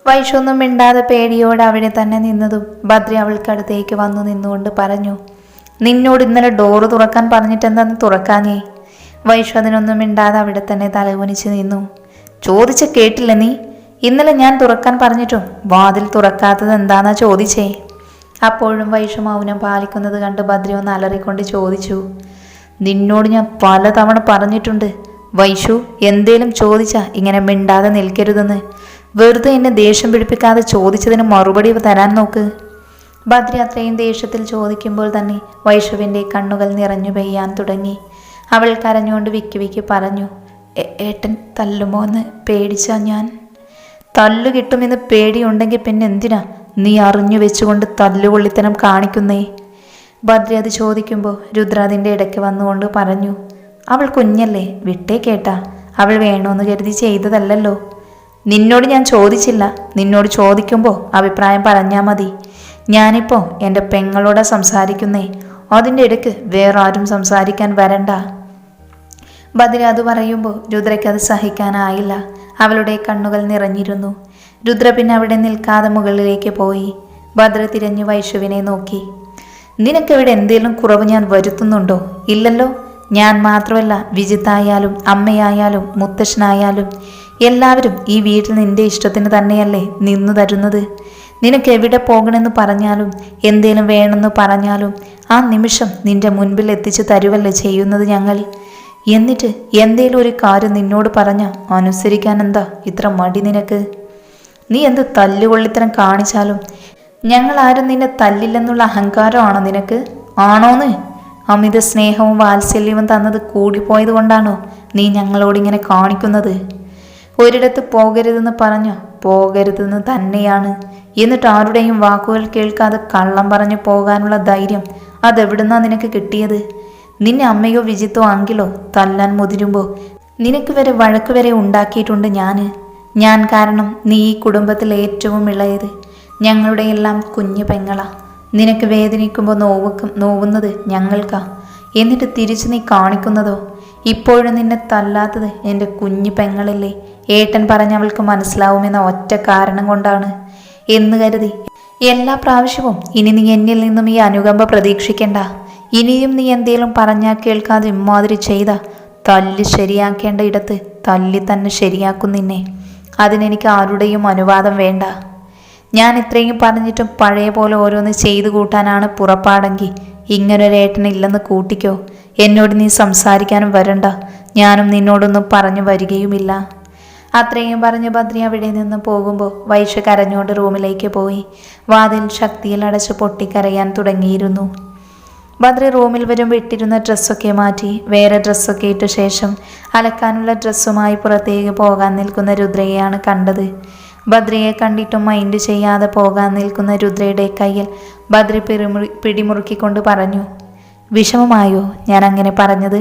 വൈഷൊന്നും മിണ്ടാതെ പേടിയോടെ അവിടെ തന്നെ നിന്നതും ബദ്രി അവൾക്കടുത്തേക്ക് വന്നു നിന്നുകൊണ്ട് പറഞ്ഞു, നിന്നോട് ഇന്നലെ ഡോറ് തുറക്കാൻ പറഞ്ഞിട്ടെന്താന്ന് തുറക്കാഞ്ഞേ? വൈഷു അതിനൊന്നും മിണ്ടാതെ അവിടെ തന്നെ തലകുനിച്ച് നിന്നു. ചോദിച്ച കേട്ടില്ല നീ? ഇന്നലെ ഞാൻ തുറക്കാൻ പറഞ്ഞിട്ടും വാതിൽ തുറക്കാത്തത് എന്താന്നാ ചോദിച്ചേ? അപ്പോഴും വൈഷു മൗനം പാലിക്കുന്നത് കണ്ട് ബദ്രി ഒന്ന് അലറിക്കൊണ്ട് ചോദിച്ചു, നിന്നോട് ഞാൻ പലതവണ പറഞ്ഞിട്ടുണ്ട് വൈഷു, എന്തേലും ചോദിച്ചാ ഇങ്ങനെ മിണ്ടാതെ നിൽക്കരുതെന്ന്. വെറുതെ എന്നെ ദേഷ്യം പിടിപ്പിക്കാതെ ചോദിച്ചതിന് മറുപടി തരാൻ നോക്ക്. ബദ്രി അത്രയും ദേഷ്യത്തിൽ ചോദിക്കുമ്പോൾ തന്നെ വൈഷുവിൻ്റെ കണ്ണുകൾ നിറഞ്ഞു പെയ്യാൻ തുടങ്ങി. അവൾ കരഞ്ഞുകൊണ്ട് വിക്കി വിക്കി പറഞ്ഞു, ഏട്ടൻ തല്ലുമോ എന്ന് പേടിച്ചാ ഞാൻ. തല്ലു കിട്ടുമെന്ന് പേടിയുണ്ടെങ്കിൽ പിന്നെ എന്തിനാ നീ അറിഞ്ഞു വെച്ചുകൊണ്ട് തല്ലുകൊള്ളിത്തനം കാണിക്കുന്നേ? ബദ്രി അത് ചോദിക്കുമ്പോൾ രുദ്ര അതിൻ്റെ ഇടയ്ക്ക് വന്നുകൊണ്ട് പറഞ്ഞു, അവൾ കുഞ്ഞല്ലേ, വിട്ടേ കേട്ടാ. അവൾ വേണമെന്ന് കരുതി ചെയ്തതല്ലല്ലോ. നിന്നോട് ഞാൻ ചോദിച്ചില്ല. നിന്നോട് ചോദിക്കുമ്പോൾ അഭിപ്രായം പറഞ്ഞാൽ മതി. ഞാനിപ്പോൾ എൻ്റെ പെങ്ങളോട് സംസാരിക്കുന്നേ. അതിൻ്റെ ഇടയ്ക്ക് വേറെ ആരും സംസാരിക്കാൻ വരണ്ട. ബദ്രി അത് പറയുമ്പോൾ രുദ്രയ്ക്ക് അത് സഹിക്കാനായില്ല. അവളുടെ കണ്ണുകൾ നിറഞ്ഞിരുന്നു. രുദ്ര പിന്നെ അവിടെ നിൽക്കാതെ മുകളിലേക്ക് പോയി. ഭദ്ര തിരഞ്ഞു വൈഷുവിനെ നോക്കി. നിനക്കിവിടെ എന്തെങ്കിലും കുറവ് ഞാൻ വരുത്തുന്നുണ്ടോ? ഇല്ലല്ലോ. ഞാൻ മാത്രമല്ല, വിജിത്തായാലും അമ്മയായാലും മുത്തശ്ശനായാലും എല്ലാവരും ഈ വീട്ടിൽ നിന്റെ ഇഷ്ടത്തിന് തന്നെയല്ലേ നിന്നു തരുന്നത്. നിനക്ക് എവിടെ പോകണമെന്ന് പറഞ്ഞാലും എന്തേലും വേണമെന്ന് പറഞ്ഞാലും ആ നിമിഷം നിന്റെ മുൻപിൽ എത്തിച്ചു തരുവല്ലേ ചെയ്യുന്നത് ഞങ്ങൾ. എന്നിട്ട് എന്തേലും ഒരു കാര്യം നിന്നോട് പറഞ്ഞ അനുസരിക്കാൻ എന്താ ഇത്ര മടി നിനക്ക്? നീ എന്ത് തല്ലുകൊള്ളിത്തരം കാണിച്ചാലും ഞങ്ങൾ ആരും നിന്നെ തല്ലില്ലെന്നുള്ള അഹങ്കാരമാണോ നിനക്ക്? ആണോന്ന്? അമിത സ്നേഹവും വാത്സല്യവും തന്നത് കൂടിപ്പോയത് കൊണ്ടാണോ നീ ഞങ്ങളോടിങ്ങനെ കാണിക്കുന്നത്? ഒരിടത്ത് പോകരുതെന്ന് പറഞ്ഞോ പോകരുതെന്ന് തന്നെയാണ്. എന്നിട്ട് ആരുടെയും വാക്കുകൾ കേൾക്കാതെ കള്ളം പറഞ്ഞു പോകാനുള്ള ധൈര്യം അതെവിടുന്നാ നിനക്ക് കിട്ടിയത്? നിന്നെ അമ്മയോ വിജിത്തോ അങ്കിളോ തല്ലാൻ മുതിരുമ്പോൾ നിനക്ക് വരെ വഴക്ക് വരെ ഉണ്ടാക്കിയിട്ടുണ്ട് ഞാൻ കാരണം നീ ഈ കുടുംബത്തിൽ ഏറ്റവും ഇളയത്. ഞങ്ങളുടെ എല്ലാം കുഞ്ഞു പെങ്ങളാ. നിനക്ക് വേദനിക്കുമ്പോൾ നോവുന്നത് ഞങ്ങൾക്കാ. എന്നിട്ട് തിരിച്ചു നീ കാണിക്കുന്നതോ ഇപ്പോഴും നിന്നെ തല്ലാത്തത് എൻ്റെ കുഞ്ഞു പെങ്ങളല്ലേ. ഏട്ടൻ പറഞ്ഞവൾക്ക് മനസ്സിലാവുമെന്ന ഒറ്റ കാരണം കൊണ്ടാണ് എന്ന് കരുതി എല്ലാ പ്രാവശ്യവും ഇനി നീ എന്നിൽ നിന്നും ഈ അനുകമ്പ പ്രതീക്ഷിക്കണ്ട. ഇനിയും നീ എന്തേലും പറഞ്ഞാൽ കേൾക്കാതെ ഇമ്മാതിരി ചെയ്ത തല്ലി ശരിയാക്കേണ്ട ഇടത്ത് തല്ലി തന്നെ ശരിയാക്കും നിന്നെ. അതിനെനിക്ക് ആരുടെയും അനുവാദം വേണ്ട. ഞാൻ ഇത്രയും പറഞ്ഞിട്ടും പഴയ പോലെ ഓരോന്ന് ചെയ്തു കൂട്ടാനാണ് പുറപ്പാടെങ്കിൽ ഇങ്ങനൊരേട്ടനില്ലെന്ന് കൂട്ടിക്കോ. എന്നോട് നീ സംസാരിക്കാനും വരണ്ട. ഞാനും നിന്നോടൊന്നും പറഞ്ഞു വരികയുമില്ല. അത്രയും പറഞ്ഞ് ബദ്രി അവിടെ നിന്ന് പോകുമ്പോൾ വൈഷ കരഞ്ഞുകൊണ്ട് റൂമിലേക്ക് പോയി. വാതിൽ ശക്തിയിൽ അടച്ച് പൊട്ടിക്കരയാൻ തുടങ്ങിയിരുന്നു. ബദ്രി റൂമിൽ വരുമ്പോൾ ഇട്ടിരുന്ന ഡ്രസ്സൊക്കെ മാറ്റി വേറെ ഡ്രസ്സൊക്കെ ഇട്ട ശേഷം അലക്കാനുള്ള ഡ്രസ്സുമായി പുറത്തേക്ക് പോകാൻ നിൽക്കുന്ന രുദ്രയെയാണ് കണ്ടത്. ബദ്രിയെ കണ്ടിട്ടും മൈൻഡ് ചെയ്യാതെ പോകാൻ നിൽക്കുന്ന രുദ്രയുടെ കയ്യിൽ ബദ്രി പിടിമുറുക്കിക്കൊണ്ട് പറഞ്ഞു, വിഷമമായോ ഞാൻ അങ്ങനെ പറഞ്ഞത്?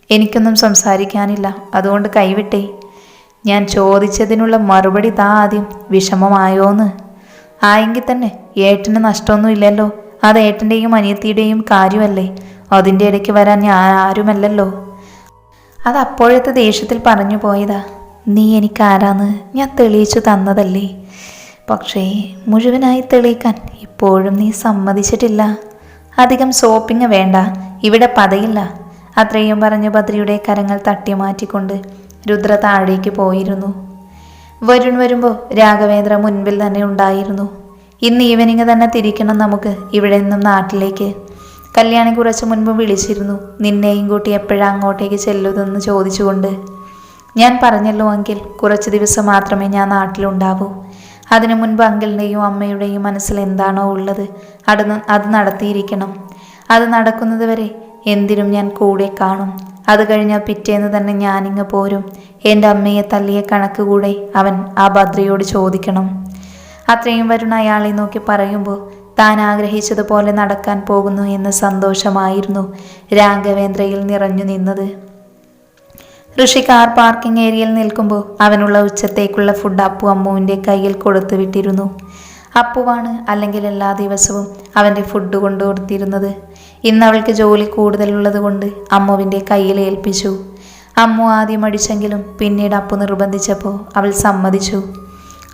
എനിക്കൊന്നും സംസാരിക്കാനില്ല, അതുകൊണ്ട് കൈവിട്ടേ. ഞാൻ ചോദിച്ചതിനുള്ള മറുപടി താ ആദ്യം. വിഷമമായോന്ന്? ആയെങ്കിൽ തന്നെ ഏട്ടന് നഷ്ടമൊന്നും ഇല്ലല്ലോ. അത് ഏട്ടൻ്റെയും അനിയത്തിയുടെയും കാര്യമല്ലേ. അതിൻ്റെ ഇടയ്ക്ക് വരാൻ ഞാൻ ആരുമല്ലല്ലോ. അത് അപ്പോഴത്തെ ദേഷ്യത്തിൽ പറഞ്ഞു പോയതാ. നീ എനിക്കാരാന്ന് ഞാൻ തെളിയിച്ചു തന്നതല്ലേ. പക്ഷേ മുഴുവനായി തെളിയിക്കാൻ ഇപ്പോഴും നീ സമ്മതിച്ചിട്ടില്ല. അധികം സോപ്പിങ് വേണ്ട, ഇവിടെ പതയില്ല. അത്രയും പറഞ്ഞ് ബദ്രിയുടെ കരങ്ങൾ തട്ടി മാറ്റിക്കൊണ്ട് രുദ്ര താഴേക്ക് പോയിരുന്നു. വരുൺ വരുമ്പോൾ രാഘവേന്ദ്ര മുൻപിൽ തന്നെ ഉണ്ടായിരുന്നു. ഇന്ന് ഈവനിങ് തന്നെ തിരിക്കണം നമുക്ക് ഇവിടെ നിന്നും നാട്ടിലേക്ക്. കല്യാണി കുറച്ച് മുൻപ് വിളിച്ചിരുന്നു, നിന്നെയും കൂട്ടി എപ്പോഴാണ് അങ്ങോട്ടേക്ക് ചെല്ലുതെന്ന് ചോദിച്ചുകൊണ്ട്. ഞാൻ പറഞ്ഞല്ലോ അങ്കിൾ, കുറച്ച് ദിവസം മാത്രമേ ഞാൻ നാട്ടിലുണ്ടാവൂ. അതിനു മുൻപ് അങ്കിളിൻ്റെയും അമ്മയുടെയും മനസ്സിൽ എന്താണോ ഉള്ളത് അത് നടത്തിയിരിക്കണം. അത് നടക്കുന്നത് വരെ എന്തിനും ഞാൻ കൂടെ കാണും. അത് കഴിഞ്ഞാൽ പിറ്റേന്ന് തന്നെ ഞാനിങ്ങ് പോരും. എൻ്റെ അമ്മയെ തല്ലിയ കണക്ക് കൂടെ അവൻ ആ ബദ്രിയോട് ചോദിക്കണം. അത്രയും വരുൺ അയാളെ നോക്കി പറയുമ്പോൾ താൻ ആഗ്രഹിച്ചതുപോലെ നടക്കാൻ പോകുന്നു എന്ന സന്തോഷമായിരുന്നു രാഘവേന്ദ്രയിൽ നിറഞ്ഞു നിന്നത്. ഋഷി കാർ പാർക്കിംഗ് ഏരിയയിൽ നിൽക്കുമ്പോൾ അവനുള്ള ഉച്ചത്തേക്കുള്ള ഫുഡ് അപ്പു അമ്മുവിൻ്റെ കയ്യിൽ കൊടുത്തു വിട്ടിരുന്നു. അപ്പുവാണ് അല്ലെങ്കിൽ എല്ലാ ദിവസവും അവൻ്റെ ഫുഡ് കൊണ്ടു കൊടുത്തിരുന്നത്. ഇന്ന് അവൾക്ക് ജോലി കൂടുതലുള്ളത് കൊണ്ട് അമ്മുവിൻ്റെ കയ്യിൽ ഏൽപ്പിച്ചു. അമ്മു ആദ്യം അടിച്ചെങ്കിലും പിന്നീട് അപ്പു നിർബന്ധിച്ചപ്പോൾ അവൾ സമ്മതിച്ചു.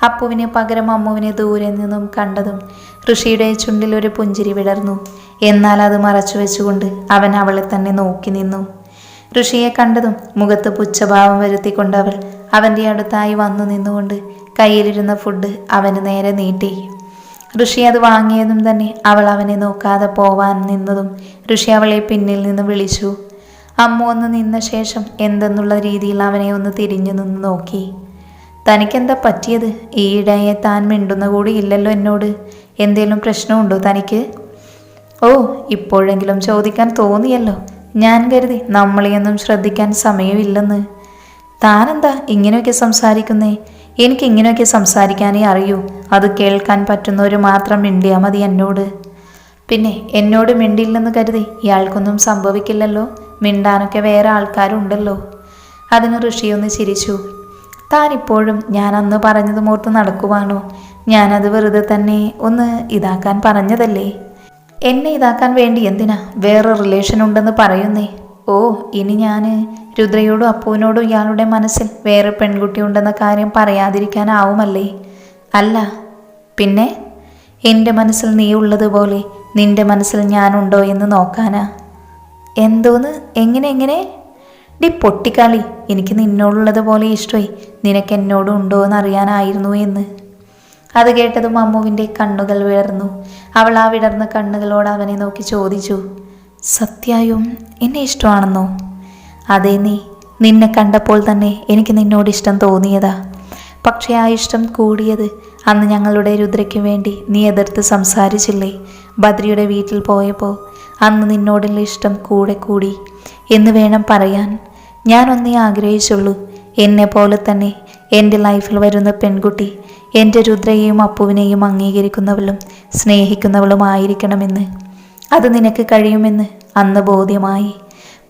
അപ്പുവിന് പകരം അമ്മുവിനെ ദൂരെ നിന്നും കണ്ടതും ഋഷിയുടെ ചുണ്ടിൽ ഒരു പുഞ്ചിരി വിടർന്നു. എന്നാൽ അത് മറച്ചു വെച്ചുകൊണ്ട് അവൻ അവളെ തന്നെ നോക്കി നിന്നു. ഋഷിയെ കണ്ടതും മുഖത്ത് പുച്ഛഭാവം വരുത്തിക്കൊണ്ട് അവൾ അവൻ്റെ അടുത്തായി വന്നു നിന്നുകൊണ്ട് കയ്യിലിരുന്ന ഫുഡ് അവന് നേരെ നീട്ടി. ഋഷി അത് വാങ്ങിയതും തന്നെ അവൾ അവനെ നോക്കാതെ പോവാൻ നിന്നതും ഋഷി അവളെ പിന്നിൽ നിന്ന് വിളിച്ചു. അമ്മ ഒന്ന് നിന്ന ശേഷം എന്തെന്നുള്ള രീതിയിൽ അവനെ ഒന്ന് തിരിഞ്ഞു നിന്ന് നോക്കി. തനിക്കെന്താ പറ്റിയത്? ഈയിടെയെ താൻ മിണ്ടുന്ന കൂടി ഇല്ലല്ലോ എന്നോട്. എന്തേലും പ്രശ്നമുണ്ടോ തനിക്ക്? ഓ, ഇപ്പോഴെങ്കിലും ചോദിക്കാൻ തോന്നിയല്ലോ. ഞാൻ കരുതി നമ്മളെയൊന്നും ശ്രദ്ധിക്കാൻ സമയമില്ലെന്ന്. താനെന്താ ഇങ്ങനെയൊക്കെ സംസാരിക്കുന്നേ? എനിക്ക് ഇങ്ങനെയൊക്കെ സംസാരിക്കാനേ അറിയൂ. അത് കേൾക്കാൻ പറ്റുന്നവർ മാത്രം മിണ്ടിയാൽ മതി എന്നോട്. പിന്നെ എന്നോട് മിണ്ടില്ലെന്ന് കരുതി ഇയാൾക്കൊന്നും സംഭവിക്കില്ലല്ലോ. മിണ്ടാനൊക്കെ വേറെ ആൾക്കാരുണ്ടല്ലോ. അതിന് ഋഷിയൊന്ന് ചിരിച്ചു. താൻ ഇപ്പോഴും ഞാൻ അന്ന് പറഞ്ഞത് ഓർത്ത് നടക്കുവാണോ? ഞാനത് വെറുതെ തന്നെ ഒന്ന് ഇതാക്കാൻ പറഞ്ഞതല്ലേ. എന്നെ ഇതാക്കാൻ വേണ്ടി എന്തിനാ വേറെ റിലേഷൻ ഉണ്ടെന്ന് പറയുന്നേ? ഓ, ഇനി ഞാൻ രുദ്രയോടും അപ്പുവിനോടും ഇയാളുടെ മനസ്സിൽ വേറെ പെൺകുട്ടി ഉണ്ടെന്ന കാര്യം പറയാതിരിക്കാനാവുമല്ലേ? അല്ല പിന്നെ എൻ്റെ മനസ്സിൽ നീ ഉള്ളതുപോലെ നിന്റെ മനസ്സിൽ ഞാനുണ്ടോ എന്ന് നോക്കാനാ. എന്തോന്ന്? എങ്ങനെ? ഡി പൊട്ടിക്കളി, എനിക്ക് നിന്നോടുള്ളതുപോലെ ഇഷ്ടമായി. നിനക്ക് എന്നോടും ഉണ്ടോ എന്ന് അറിയാനായിരുന്നു എന്ന്. അത് കേട്ടതും അമ്മുവിൻ്റെ കണ്ണുകൾ വിടർന്നു. അവൾ ആ വിടർന്ന കണ്ണുകളോട് അവനെ നോക്കി ചോദിച്ചു, സത്യായും എന്നെ ഇഷ്ടമാണെന്നോ? അതേ, നിന്നെ കണ്ടപ്പോൾ തന്നെ എനിക്ക് നിന്നോട് ഇഷ്ടം തോന്നിയതാ. പക്ഷേ ആ ഇഷ്ടം കൂടിയത് അന്ന് ഞങ്ങളുടെ രുദ്രയ്ക്ക് വേണ്ടി നീ എതിർത്ത് സംസാരിച്ചില്ലേ ബദ്രിയുടെ വീട്ടിൽ പോയപ്പോൾ. അന്ന് നിന്നോടുള്ള ഇഷ്ടം കൂടി എന്ന് വേണം പറയാൻ. ഞാനൊന്നേ ആഗ്രഹിച്ചുള്ളൂ, എന്നെ പോലെ തന്നെ എൻ്റെ ലൈഫിൽ വരുന്ന പെൺകുട്ടി എൻ്റെ രുദ്രയെയും അപ്പുവിനെയും അംഗീകരിക്കുന്നവളും സ്നേഹിക്കുന്നവളുമായിരിക്കണമെന്ന്. അത് നിനക്ക് കഴിയുമെന്ന് അന്ന് ബോധ്യമായി.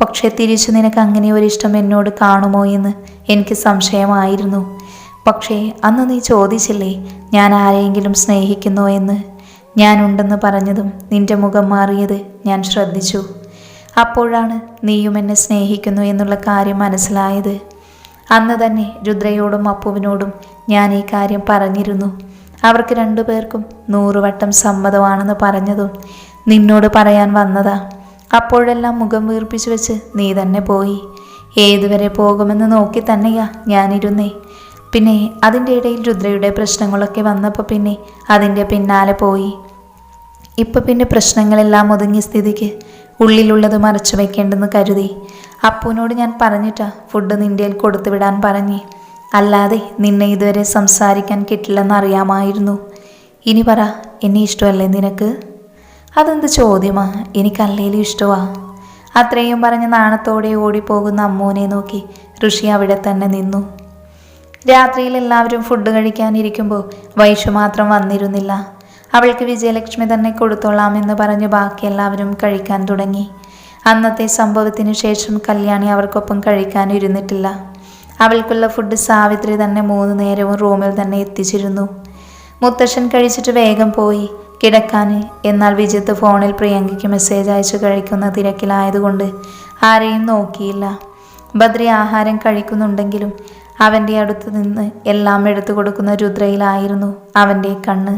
പക്ഷെ തിരിച്ചു നിനക്ക് അങ്ങനെ ഒരിഷ്ടം എന്നോട് കാണുമോ എന്ന് എനിക്ക് സംശയമായിരുന്നു. പക്ഷേ അന്ന് നീ ചോദിച്ചില്ലേ ഞാൻ ആരെയെങ്കിലും സ്നേഹിക്കുന്നോ എന്ന്. ഞാനുണ്ടെന്ന് പറഞ്ഞതും നിന്റെ മുഖം മാറിയത് ഞാൻ ശ്രദ്ധിച്ചു. അപ്പോഴാണ് നീയും എന്നെ സ്നേഹിക്കുന്നു എന്നുള്ള കാര്യം മനസ്സിലായത്. അന്ന് തന്നെ രുദ്രയോടും അപ്പുവിനോടും ഞാൻ ഈ കാര്യം പറഞ്ഞിരുന്നു. അവർക്ക് രണ്ടുപേർക്കും 100 വട്ടം സമ്മതമാണെന്ന് പറഞ്ഞതും നിന്നോട് പറയാൻ വന്നതാ. അപ്പോഴെല്ലാം മുഖം വീർപ്പിച്ചു വെച്ച് നീ തന്നെ പോയി. ഏതുവരെ പോകുമെന്ന് നോക്കി തന്നെയാ ഞാനിരുന്നേ. പിന്നെ അതിൻ്റെ ഇടയിൽ രുദ്രയുടെ പ്രശ്നങ്ങളൊക്കെ വന്നപ്പോൾ പിന്നെ അതിൻ്റെ പിന്നാലെ പോയി. ഇപ്പം പിന്നെ പ്രശ്നങ്ങളെല്ലാം ഒതുങ്ങിയ സ്ഥിതിക്ക് ഉള്ളിലുള്ളത് മറച്ചു വയ്ക്കേണ്ടെന്ന് കരുതി അപ്പുവിനോട് ഞാൻ പറഞ്ഞിട്ടാ ഫുഡ് നിൻ്റെ കൊടുത്തു വിടാൻ പറഞ്ഞേ. അല്ലാതെ നിന്നെ ഇതുവരെ സംസാരിക്കാൻ കിട്ടില്ലെന്ന് അറിയാമായിരുന്നു. ഇനി പറ, എന്നെ ഇഷ്ടമല്ലേ നിനക്ക്? അതെന്ത് ചോദ്യമാ? എനിക്കല്ലേലും ഇഷ്ടമാ. അത്രയും പറഞ്ഞ് നാണത്തോടെ ഓടിപ്പോകുന്ന അമ്മൂനെ നോക്കി ഋഷി അവിടെ തന്നെ നിന്നു. രാത്രിയിൽ എല്ലാവരും ഫുഡ് കഴിക്കാനിരിക്കുമ്പോൾ വൈഷു മാത്രം വന്നിരുന്നില്ല. അവൾക്ക് വിജയലക്ഷ്മി തന്നെ കൊടുത്തോളാമെന്ന് പറഞ്ഞ് ബാക്കി എല്ലാവരും കഴിക്കാൻ തുടങ്ങി. അന്നത്തെ സംഭവത്തിന് ശേഷം കല്യാണി അവർക്കൊപ്പം കഴിക്കാനിരുന്നിട്ടില്ല. അവൾക്കുള്ള ഫുഡ് സാവിത്രി തന്നെ 3 നേരവും റൂമിൽ തന്നെ എത്തിച്ചിരുന്നു. മുത്തശ്ശൻ കഴിച്ചിട്ട് വേഗം പോയി കിടക്കാൻ. എന്നാൽ വിജിത്ത് ഫോണിൽ പ്രിയങ്കയ്ക്ക് മെസ്സേജ് അയച്ചു കഴിക്കുന്ന തിരക്കിലായതുകൊണ്ട് ആരെയും നോക്കിയില്ല. ബദ്രി ആഹാരം കഴിക്കുന്നുണ്ടെങ്കിലും അവൻ്റെ അടുത്ത് നിന്ന് എല്ലാം എടുത്തു കൊടുക്കുന്ന രുദ്രയിലായിരുന്നു അവൻ്റെ കണ്ണ്.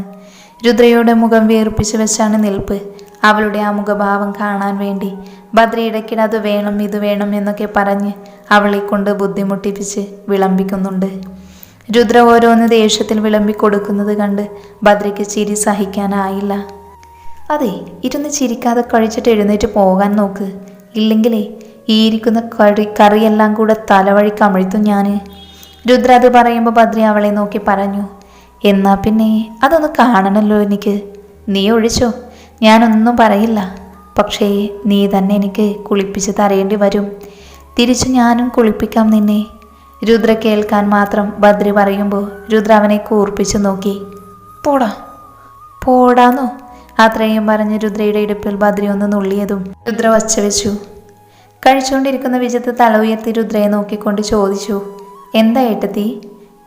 രുദ്രയുടെ മുഖം വീർപ്പിച്ചു വെച്ചാണ് നിൽപ്പ്. അവളുടെ ആ മുഖഭാവം കാണാൻ വേണ്ടി ബദ്രി ഇടയ്ക്കിടെ അത് വേണം ഇത് വേണം എന്നൊക്കെ പറഞ്ഞ് അവളെ കൊണ്ട് ബുദ്ധിമുട്ടിപ്പിച്ച് വിളമ്പിക്കുന്നുണ്ട്. രുദ്ര ഓരോന്ന് ദേഷ്യത്തിൽ വിളമ്പി കൊടുക്കുന്നത് കണ്ട് ബദ്രിക്ക് ചിരി സഹിക്കാനായില്ല. അതെ, ഇരുന്ന് ചിരിക്കാതെ കഴിച്ചിട്ട് എഴുന്നേറ്റ് പോകാൻ നോക്ക്. ഇല്ലെങ്കിലേ ഈ ഇരിക്കുന്ന കറിയെല്ലാം കൂടെ തലവഴി കമിഴ്ത്തും ഞാൻ. രുദ്ര അത് പറയുമ്പോൾ ബദ്രി അവളെ നോക്കി പറഞ്ഞു, എന്നാ പിന്നെ അതൊന്ന് കാണണമല്ലോ എനിക്ക്. നീ ഒഴിച്ചോ, ഞാനൊന്നും പറയില്ല. പക്ഷേ നീ തന്നെ എനിക്ക് കുളിപ്പിച്ച് തരേണ്ടി വരും. തിരിച്ചു ഞാനും കുളിപ്പിക്കാം നിന്നെ. രുദ്ര കേൾക്കാൻ മാത്രം ബദ്രി പറയുമ്പോൾ രുദ്ര അവനെ കൂർപ്പിച്ചു നോക്കി. പോടാന്നോ? അത്രയും പറഞ്ഞ് രുദ്രയുടെ ഇടുപ്പിൽ ബദ്രി ഒന്ന് നുള്ളിയതും രുദ്ര വച്ച വെച്ചു. കഴിച്ചുകൊണ്ടിരിക്കുന്ന വിജിത്ത് തല ഉയർത്തി രുദ്രയെ നോക്കിക്കൊണ്ട് ചോദിച്ചു, എന്താ ഏട്ടത്തി?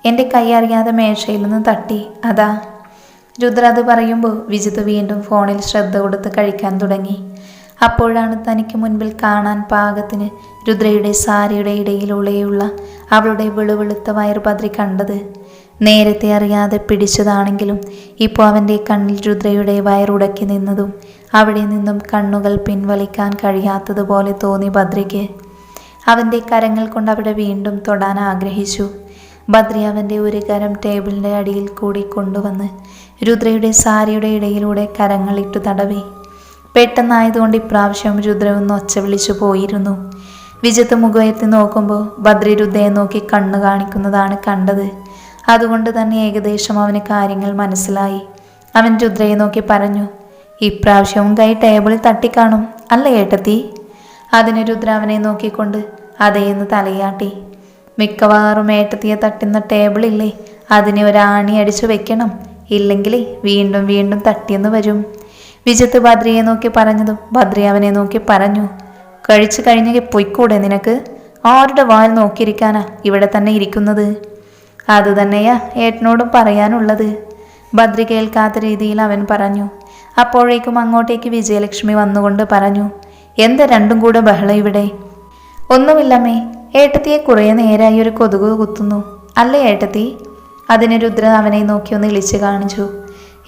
എൻ്റെ കൈ അറിയാതെ മേശയിൽ നിന്ന് തട്ടി, അതാ. രുദ്ര അത് പറയുമ്പോൾ വിജിത്ത് വീണ്ടും ഫോണിൽ ശ്രദ്ധ കൊടുത്ത് കഴിക്കാൻ തുടങ്ങി. അപ്പോഴാണ് തനിക്ക് മുൻപിൽ കാണാൻ പാകത്തിന് രുദ്രയുടെ സാരിയുടെ ഇടയിലൂടെയുള്ള അവളുടെ വെളുവെളുത്ത വയർ ബദ്രി കണ്ടത്. നേരത്തെ അറിയാതെ പിടിച്ചതാണെങ്കിലും ഇപ്പോൾ അവൻ്റെ കണ്ണിൽ രുദ്രയുടെ വയറുടക്കി നിന്നതും അവിടെ നിന്നും കണ്ണുകൾ പിൻവലിക്കാൻ കഴിയാത്തതുപോലെ തോന്നി ബദ്രിക്ക്. അവൻ്റെ കരങ്ങൾ കൊണ്ട് അവിടെ വീണ്ടും തൊടാൻ ആഗ്രഹിച്ചു. ബദ്രി അവൻ്റെ ഒരു കരം ടേബിളിൻ്റെ അടിയിൽ കൂടി കൊണ്ടുവന്ന് രുദ്രയുടെ സാരിയുടെ ഇടയിലൂടെ കരങ്ങളിട്ടു തടവി. പെട്ടെന്നായതുകൊണ്ട് ഇപ്രാവശ്യം രുദ്ര ഒന്ന് ഒച്ച വിളിച്ചു പോയിരുന്നു. വിജിത്ത് മുഖമെത്തി നോക്കുമ്പോൾ ബദ്രി രുദ്രയെ നോക്കി കണ്ണു കാണിക്കുന്നതാണ് കണ്ടത്. അതുകൊണ്ട് തന്നെ ഏകദേശം അവന് കാര്യങ്ങൾ മനസ്സിലായി. അവൻ രുദ്രയെ നോക്കി പറഞ്ഞു, ഇപ്രാവശ്യവും കൈ ടേബിളിൽ തട്ടിക്കാണും അല്ലേ ഏട്ടത്തി? അതിന് രുദ്ര അവനെ നോക്കിക്കൊണ്ട് അതേന്ന് തലയാട്ടി. മിക്കവാറും ഏട്ടത്തിയെ തട്ടുന്ന ടേബിളില്ലേ, അതിനെ ഒരാണി അടിച്ചു വെക്കണം, ഇല്ലെങ്കിൽ വീണ്ടും വീണ്ടും തട്ടിയെന്ന് വരും. വിജിത്ത് ബദ്രിയെ നോക്കി പറഞ്ഞതും ബദ്രി അവനെ നോക്കി പറഞ്ഞു, കഴിച്ചു കഴിഞ്ഞെങ്കിൽ പൊയ്ക്കൂടെ നിനക്ക്? ആരുടെ വാൽ നോക്കിയിരിക്കാനാ ഇവിടെ തന്നെ ഇരിക്കുന്നത്? അതുതന്നെയാ ഏട്ടനോടും പറയാനുള്ളത്. ബദ്രി കേൾക്കാത്ത രീതിയിൽ അവൻ പറഞ്ഞു. അപ്പോഴേക്കും അങ്ങോട്ടേക്ക് വിജയലക്ഷ്മി വന്നുകൊണ്ട് പറഞ്ഞു, എന്താ രണ്ടും കൂടെ ബഹളം ഇവിടെ? ഒന്നുമില്ലമ്മേ, ഏട്ടത്തിയെ കുറേ നേരമായി ഒരു കൊതുക് കുത്തുന്നു അല്ലേ ഏട്ടത്തി? അതിന് രുദ്ര അവനെ നോക്കി ഒന്ന് ഇളിച്ച് കാണിച്ചു.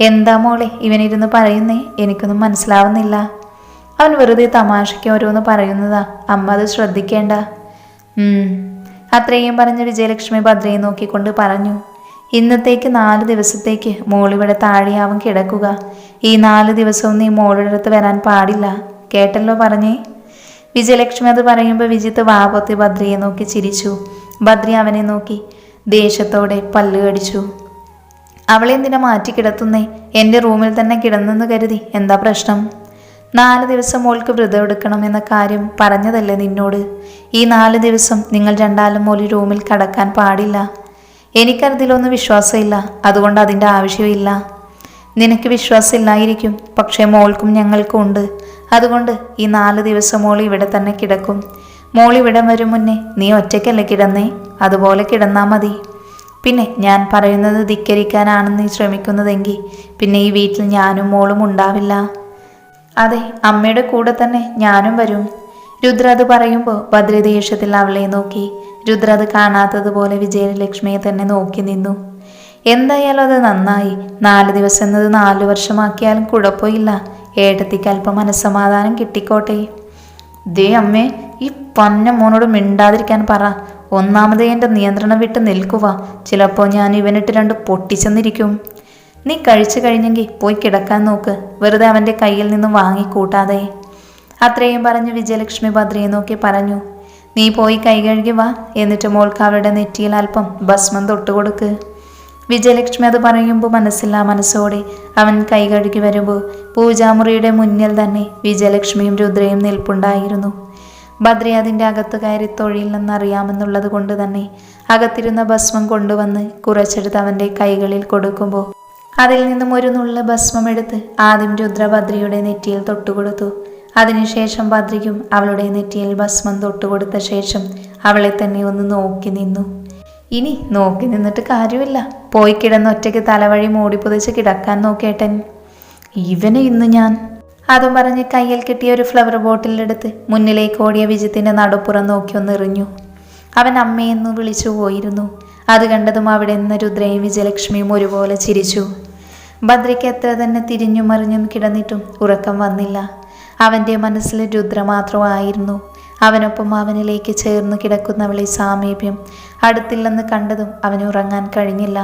എന്താ മോളെ ഇവനിരുന്ന് പറയുന്നേ, എനിക്കൊന്നും മനസ്സിലാവുന്നില്ല. അവൻ വെറുതെ തമാശയ്ക്ക് ഓരോന്ന് പറയുന്നതാ, അമ്മ അത് ശ്രദ്ധിക്കേണ്ട. അത്രയും പറഞ്ഞ് വിജയലക്ഷ്മി ഭദ്രയെ നോക്കിക്കൊണ്ട് പറഞ്ഞു, ഇന്നത്തേക്ക് 4 ദിവസത്തേക്ക് മോളിവിടെ താഴെയാവും കിടക്കുക. ഈ 4 ദിവസവും നീ മോളുടെ അടുത്ത് വരാൻ പാടില്ല, കേട്ടല്ലോ പറഞ്ഞേ? വിജയലക്ഷ്മി അത് പറയുമ്പോൾ വിജിത്ത് വാപത്തി ഭദ്രയെ നോക്കി ചിരിച്ചു. ഭദ്രി അവനെ നോക്കി ദേഷ്യത്തോടെ പല്ല് കടിച്ചു. അവളെന്തിനാ മാറ്റി കിടത്തുന്നേ? എൻ്റെ റൂമിൽ തന്നെ കിടന്നെന്ന് കരുതി എന്താ പ്രശ്നം? 4 ദിവസം മോൾക്ക് വ്രതം എടുക്കണം എന്ന കാര്യം പറഞ്ഞതല്ലേ നിന്നോട്? ഈ 4 ദിവസം നിങ്ങൾ രണ്ടാലും മോളി റൂമിൽ കടക്കാൻ പാടില്ല. എനിക്കതിലൊന്നും വിശ്വാസമില്ല, അതുകൊണ്ട് അതിൻ്റെ ആവശ്യമില്ല. നിനക്ക് വിശ്വാസമില്ലായിരിക്കും, പക്ഷേ മോൾക്കും ഞങ്ങൾക്കും ഉണ്ട്. അതുകൊണ്ട് ഈ 4 ദിവസം മോൾ ഇവിടെ തന്നെ കിടക്കും. മോൾ ഇവിടെ വരും മുന്നേ നീ ഒറ്റയ്ക്കല്ലേ കിടന്നേ, അതുപോലെ കിടന്നാൽ മതി. പിന്നെ ഞാൻ പറയുന്നത് ധിക്കരിക്കാനാണ് നീ ശ്രമിക്കുന്നതെങ്കിൽ പിന്നെ ഈ വീട്ടിൽ ഞാനും മോളും ഉണ്ടാവില്ല. അതെ, അമ്മയുടെ കൂടെ തന്നെ ഞാനും വരും. രുദ്ര അത് പറയുമ്പോൾ ഭദ്ര ദേഷ്യത്തിൽ അവളെ നോക്കി. രുദ്ര അത് കാണാത്തതുപോലെ വിജയലക്ഷ്മിയെ തന്നെ നോക്കി നിന്നു. എന്തായാലും അത് നന്നായി. 4 ദിവസം എന്നത് 4 വർഷമാക്കിയാലും കുഴപ്പമില്ല. ഏട്ടത്തിക്ക് അല്പം മനസ്സമാധാനം കിട്ടിക്കോട്ടെ. ദേ അമ്മേ, ഈ പന്ന മോനോട് മിണ്ടാതിരിക്കാൻ പറ. ഒന്നാമതേ എൻ്റെ നിയന്ത്രണം വിട്ട് നിൽക്കുക. ചിലപ്പോൾ ഞാൻ ഇവനിട്ട് 2 പൊട്ടിച്ചെന്നിരിക്കും. നീ കഴിച്ചു കഴിഞ്ഞെങ്കിൽ പോയി കിടക്കാൻ നോക്ക്, വെറുതെ അവൻ്റെ കയ്യിൽ നിന്നും വാങ്ങിക്കൂട്ടാതെ. അത്രയും പറഞ്ഞ് വിജയലക്ഷ്മി ഭദ്രയെ നോക്കി പറഞ്ഞു, നീ പോയി കൈ കഴുകി വാ, എന്നിട്ട് മോൾക്ക് അവരുടെ നെറ്റിയിൽ അല്പം ഭസ്മം തൊട്ടുകൊടുക്ക്. വിജയലക്ഷ്മി അത് പറയുമ്പോൾ മനസ്സില്ലാ മനസ്സോടെ അവൻ കൈ കഴുകി വരുമ്പോൾ പൂജാമുറിയുടെ മുന്നിൽ തന്നെ വിജയലക്ഷ്മിയും രുദ്രയും നിൽപ്പുണ്ടായിരുന്നു. ഭദ്ര അതിൻ്റെ അകത്ത് കയറി തൊഴിലെന്നറിയാമെന്നുള്ളത് കൊണ്ട് തന്നെ അകത്തിരുന്ന ഭസ്മം കൊണ്ടുവന്ന് കുറച്ചെടുത്ത് അവൻ്റെ കൈകളിൽ കൊടുക്കുമ്പോൾ അതിൽ നിന്നും ഒരു നുള്ള ഭസ്മം എടുത്ത് ആദ്യം രുദ്ര ഭദ്രയുടെ നെറ്റിയിൽ തൊട്ടുകൊടുത്തു. അതിനുശേഷം ഭദ്രയ്ക്കും അവളുടെ നെറ്റിയിൽ ഭസ്മം തൊട്ടുകൊടുത്ത ശേഷം അവളെ തന്നെ ഒന്ന് നോക്കി നിന്നു. ഇനി നോക്കി നിന്നിട്ട് കാര്യമില്ല, പോയി കിടന്ന് ഒറ്റയ്ക്ക് തലവഴി മൂടി പുതച്ച് കിടക്കാൻ നോക്കേട്ടൻ. ഇവന് ഇന്ന് ഞാൻ. അതും പറഞ്ഞ് കയ്യിൽ കിട്ടിയ ഒരു ഫ്ലവർ ബോട്ടിലെടുത്ത് മുന്നിലേക്ക് ഓടിയ വിജിത്തിൻ്റെ നടുപ്പുറം നോക്കി ഒന്ന് എറിഞ്ഞു. അവൻ അമ്മയെന്ന് വിളിച്ചു പോയിരുന്നു. അത് കണ്ടതും അവിടെ നിന്ന് രുദ്രയും വിജയലക്ഷ്മിയും ഒരുപോലെ ചിരിച്ചു. ഭദ്രയ്ക്ക് എത്ര തന്നെ തിരിഞ്ഞും മറിഞ്ഞും കിടന്നിട്ടും ഉറക്കം വന്നില്ല. അവൻ്റെ മനസ്സിൽ രുദ്ര മാത്രമായിരുന്നു. അവനൊപ്പം അവനിലേക്ക് ചേർന്ന് കിടക്കുന്നവളെ സാമീപ്യം അടുത്തില്ലെന്ന് കണ്ടതും അവന് ഉറങ്ങാൻ കഴിഞ്ഞില്ല.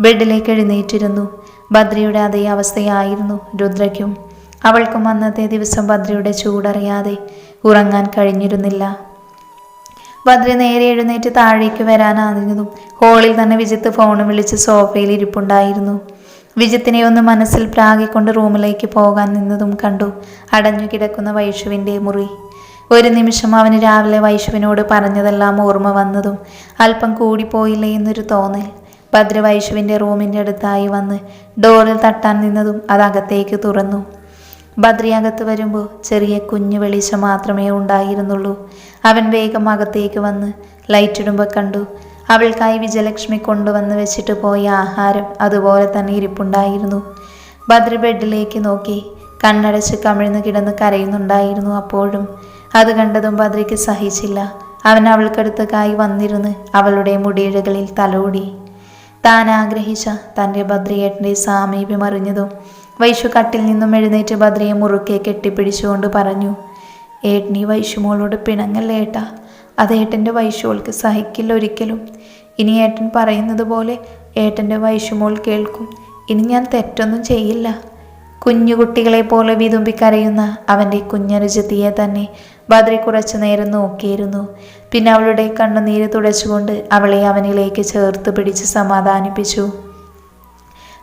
ബെഡിലേക്ക് എഴുന്നേറ്റിരുന്നു. ഭദ്രയുടെ അതേ അവസ്ഥയായിരുന്നു രുദ്രയ്ക്കും. അവൾക്കും അന്നത്തെ ദിവസം ഭദ്രയുടെ ചൂടറിയാതെ ഉറങ്ങാൻ കഴിഞ്ഞിരുന്നില്ല. ഭദ്ര നേരെ എഴുന്നേറ്റ് താഴേക്ക് വരാനാകുന്നതും ഹോളിൽ തന്നെ വിജിത്ത് ഫോൺ വിളിച്ച് സോഫയിൽ ഇരിപ്പുണ്ടായിരുന്നു. വിജിത്തിനെ ഒന്ന് മനസ്സിൽ പ്രാഗിക്കൊണ്ട് റൂമിലേക്ക് പോകാൻ നിന്നതും കണ്ടു അടഞ്ഞു കിടക്കുന്ന വൈഷുവിൻ്റെ മുറി. ഒരു നിമിഷം അവന് രാവിലെ വൈഷുവിനോട് പറഞ്ഞതെല്ലാം ഓർമ്മ വന്നതും അല്പം കൂടിപ്പോയില്ലേ എന്നൊരു തോന്നൽ. ഭദ്ര വൈഷുവിൻ്റെ റൂമിൻ്റെ അടുത്തായി വന്ന് ഡോറിൽ തട്ടാൻ നിന്നതും അതകത്തേക്ക് തുറന്നു. ഭദ്രയകത്ത് വരുമ്പോൾ ചെറിയ കുഞ്ഞു വെളിച്ചം മാത്രമേ ഉണ്ടായിരുന്നുള്ളൂ. അവൻ വേഗം അകത്തേക്ക് വന്ന് ലൈറ്റിടുമ്പോൾ കണ്ടു അവൾക്കായി വിജയലക്ഷ്മി കൊണ്ടുവന്ന് വെച്ചിട്ട് പോയ ആഹാരം അതുപോലെ തന്നെ ഇരിപ്പുണ്ടായിരുന്നു. ഭദ്ര ബെഡിലേക്ക് നോക്കി കണ്ണടച്ച് കമിഴ്ന്ന് കിടന്ന് കരയുന്നുണ്ടായിരുന്നു. അപ്പോഴും അത് കണ്ടതും ഭദ്രയ്ക്ക് സഹിച്ചില്ല. അവൻ അവൾക്കടുത്തേക്കായി വന്നിരുന്ന് അവളുടെ മുടിയിഴകളിൽ തലോടി. താൻ ആഗ്രഹിച്ച തൻ്റെ ബദ്രിയേട്ടൻ്റെ സാമീപ്യം അറിഞ്ഞതും വൈശു കട്ടിൽ നിന്നും എഴുന്നേറ്റ് ബദ്രിയെ മുറുക്കെ കെട്ടിപ്പിടിച്ചുകൊണ്ട് പറഞ്ഞു, ഏട്ടനീ വൈശുമോളോട് പിണങ്ങല്ലേ ഏട്ടാ. അത് ഏട്ടൻ്റെ വൈശുമോൾക്ക് സഹിക്കില്ല ഒരിക്കലും. ഇനി ഏട്ടൻ പറയുന്നത് പോലെ ഏട്ടൻ്റെ വൈശുമോൾ കേൾക്കും. ഇനി ഞാൻ തെറ്റൊന്നും ചെയ്യില്ല. കുഞ്ഞുകുട്ടികളെ പോലെ വിതുമ്പിക്കരയുന്ന അവൻ്റെ കുഞ്ഞനുജത്തിയെ തന്നെ ബദ്രി കുറച്ചു നേരം നോക്കിയിരുന്നു. പിന്നെ അവളുടെ കണ്ണുനീര് തുടച്ചുകൊണ്ട് അവളെ അവനിലേക്ക് ചേർത്ത് പിടിച്ച് സമാധാനിപ്പിച്ചു.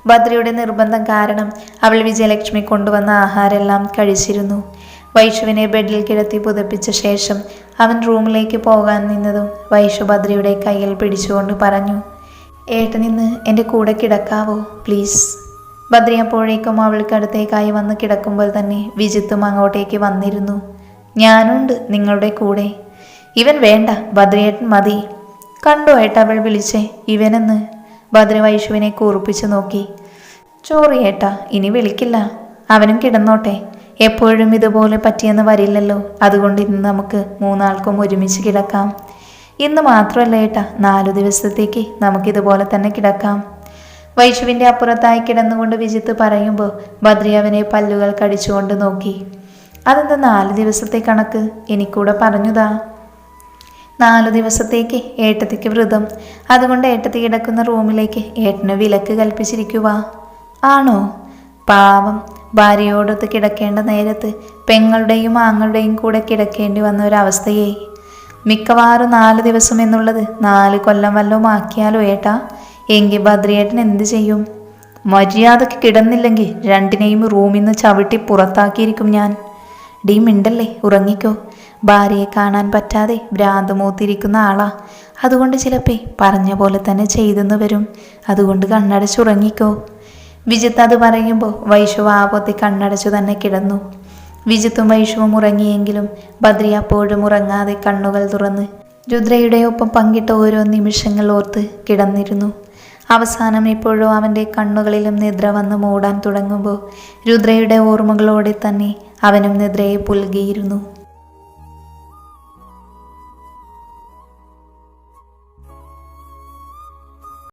ബദ്രിയുടെ നിർബന്ധം കാരണം അവൾ വിജയലക്ഷ്മി കൊണ്ടുവന്ന ആഹാരമെല്ലാം കഴിച്ചിരുന്നു. വൈഷുവിനെ ബെഡിൽ കിടത്തി പുതപ്പിച്ച ശേഷം അവൻ റൂമിലേക്ക് പോകാൻ നിന്നതും വൈഷു ബദ്രിയുടെ കയ്യിൽ പിടിച്ചുകൊണ്ട് പറഞ്ഞു, ഏട്ടനിന്ന് എൻ്റെ കൂടെ കിടക്കാവോ പ്ലീസ്. ബദ്രി അപ്പോഴേക്കും അവൾക്കടുത്തേക്കായി വന്ന് കിടക്കുമ്പോൾ തന്നെ വിജിത്തും അങ്ങോട്ടേക്ക് വന്നിരുന്നു. ഞാനുണ്ട് നിങ്ങളുടെ കൂടെ. ഇവൻ വേണ്ട, ബദ്രിയേട്ടൻ മതി. കണ്ടോ ഏട്ടാ അവൾ വിളിച്ചേ ഇവനെന്ന്. ബദ്രി വൈഷുവിനെ കൂർപ്പിച്ചു നോക്കി. ചോറി ഏട്ടാ, ഇനി വിളിക്കില്ല. അവനും കിടന്നോട്ടെ. എപ്പോഴും ഇതുപോലെ പറ്റിയെന്ന് വരില്ലല്ലോ. അതുകൊണ്ട് ഇന്ന് നമുക്ക് മൂന്നാൾക്കും ഒരുമിച്ച് കിടക്കാം. ഇന്ന് മാത്രമല്ല ഏട്ടാ, 4 ദിവസത്തേക്ക് നമുക്കിതുപോലെ തന്നെ കിടക്കാം. വൈഷുവിൻ്റെ അപ്പുറത്തായി കിടന്നുകൊണ്ട് വിജിത്ത് പറയുമ്പോൾ ബദ്രി അവനെ പല്ലുകൾ കടിച്ചുകൊണ്ട് നോക്കി. അതെന്താ 4 ദിവസത്തെ കണക്ക്? എനിക്കൂടെ പറഞ്ഞതാ. 4 ദിവസത്തേക്ക് ഏട്ടത്തിക്ക് വ്രതം. അതുകൊണ്ട് ഏട്ടത്തി കിടക്കുന്ന റൂമിലേക്ക് ഏട്ടന് വിലക്ക് കൽപ്പിച്ചിരിക്കുക. ആണോ? പാവം, ഭാര്യയോടൊത്ത് കിടക്കേണ്ട നേരത്ത് പെങ്ങളുടെയും ആങ്ങളുടെയും കൂടെ കിടക്കേണ്ടി വന്ന ഒരവസ്ഥയെ. മിക്കവാറും 4 ദിവസം എന്നുള്ളത് 4 കൊല്ലം വല്ലതും ആക്കിയാലോ ഏട്ടാ? എങ്കിൽ ബദ്രിയേട്ടൻ എന്ത് ചെയ്യും? മര്യാദക്ക് കിടന്നില്ലെങ്കിൽ രണ്ടിനെയും റൂമിൽ നിന്ന് ചവിട്ടി പുറത്താക്കിയിരിക്കും ഞാൻ. ഡീ മിണ്ടല്ലേ, ഉറങ്ങിക്കോ. ഭാര്യയെ കാണാൻ പറ്റാതെ ഭ്രാന്ത് മൂത്തിരിക്കുന്ന ആളാ. അതുകൊണ്ട് ചിലപ്പേ പറഞ്ഞ പോലെ തന്നെ ചെയ്തെന്ന് വരും. അതുകൊണ്ട് കണ്ണടച്ചുറങ്ങിക്കോ. വിജിത്ത് അത് പറയുമ്പോൾ വൈഷു ആപത്തി കണ്ണടച്ചു തന്നെ കിടന്നു. വിജിത്തും വൈഷുവും ഉറങ്ങിയെങ്കിലും ബദ്രി അപ്പോഴും ഉറങ്ങാതെ കണ്ണുകൾ തുറന്ന് രുദ്രയുടെ ഒപ്പം പങ്കിട്ട ഓരോ നിമിഷങ്ങൾ ഓർത്ത് കിടന്നിരുന്നു. അവസാനം എപ്പോഴോ അവൻ്റെ കണ്ണുകളിലും നിദ്ര വന്ന് മൂടാൻ തുടങ്ങുമ്പോൾ രുദ്രയുടെ ഓർമ്മകളോടെ തന്നെ അവനും നിദ്രയെ പുൽകിയിരുന്നു.